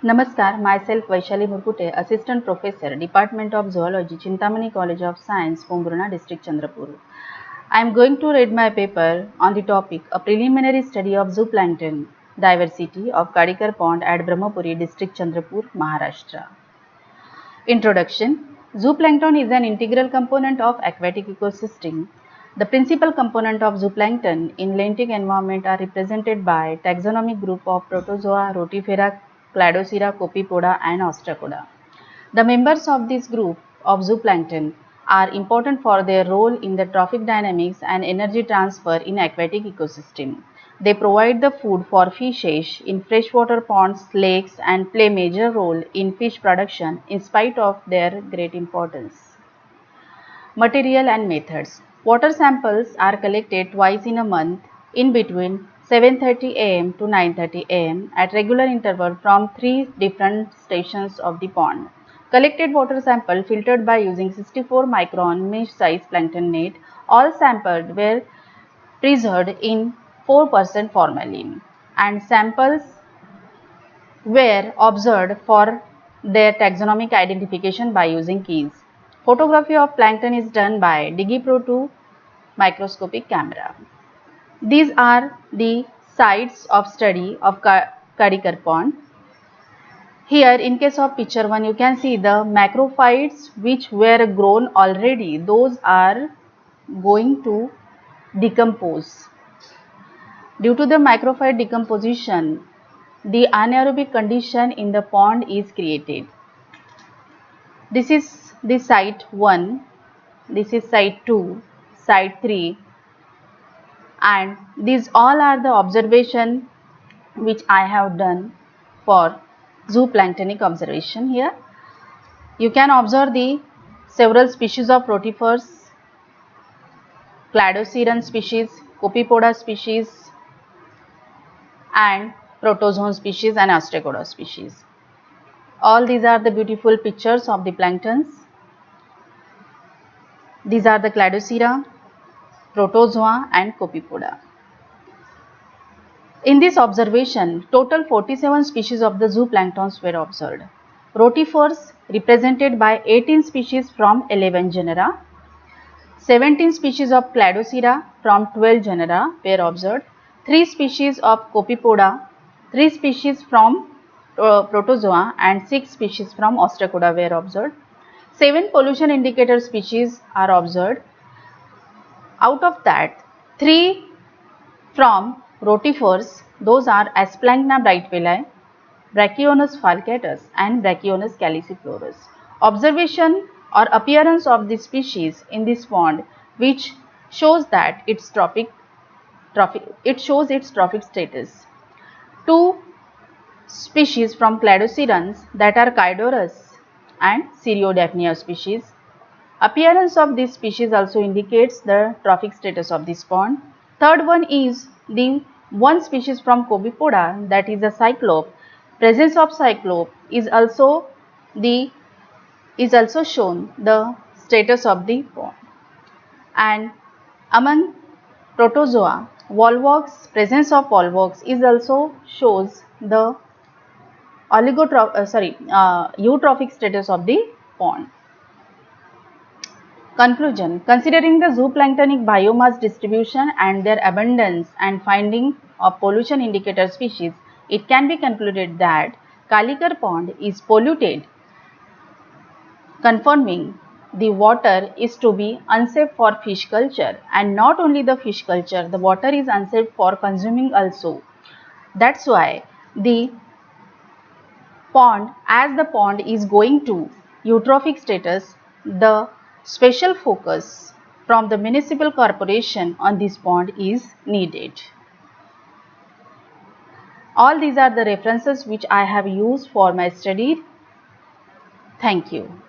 Namaskar, myself Vaishali Murkute, Assistant Professor, Department of Zoology, Chintamani College of Science, Pumburna District, Chandrapur. I am going to read my paper on the topic A Preliminary Study of Zooplankton Diversity of Kadikar Pond at Brahmapuri District, Chandrapur, Maharashtra. Introduction. Zooplankton is an integral component of aquatic ecosystem. The principal component of zooplankton in lentic environment are represented by taxonomic group of Protozoa, Rotifera, Cladocera, Copepoda and Ostracoda. The members of this group of zooplankton are important for their role in the trophic dynamics and energy transfer in aquatic ecosystem. They provide the food for fishes in freshwater ponds, lakes and play major role in fish production in spite of their great importance. Material and methods. Water samples are collected twice in a month in between 7:30 am to 9:30 am at regular interval from 3 different stations of the pond. Collected water sample filtered by using 64 micron mesh size plankton net. All sampled were preserved in 4% formalin and samples were observed for their taxonomic identification by using keys. Photography of plankton is done by DigiPro 2 microscopic camera. These are the sites of study of Kadikar pond. Here in case of picture 1 you can see the macrophytes which were grown already, those are going to decompose. Due to the macrophyte decomposition, the anaerobic condition in the pond is created. This is the site 1, this is site 2, site 3, and these all are the observation which I have done for zooplanktonic observation. Here you can observe the several species of rotifers, cladoceran species, copepoda species and protozoan species and ostracoda species. All these are the beautiful pictures of the planktons. These are the cladocera, protozoa and copepoda. In this observation, total 47 species of the zooplanktons were observed. Rotifers represented by 18 species from 11 genera, 17 species of cladocera from 12 genera were observed, 3 species of copepoda, 3 species from protozoa and 6 species from ostracoda were observed. 7 pollution indicator species are observed. Out of that, 3 from rotifers, those are Asplankna brightvilli, Brachionus falcatus and Brachionus caliciflorus. Observation or appearance of this species in this pond which shows that its trophic status. 2 species from cladocerans, that are Chidorus and Cereodaphnia species. Appearance of this species also indicates the trophic status of this pond. Third one is the one species from Copepoda, that is a cyclope. Presence of cyclope is also shown the status of the pond. And among protozoa, presence of volvox is also shows the eutrophic status of the pond. Conclusion. Considering the zooplanktonic biomass distribution and their abundance and finding of pollution indicator species, it can be concluded that Kadikar pond is polluted, confirming the water is to be unsafe for fish culture, and not only the fish culture, the water is unsafe for consuming also. That's why the pond, as the pond is going to eutrophic status, the special focus from the municipal corporation on this pond is needed. All these are the references which I have used for my study. Thank you.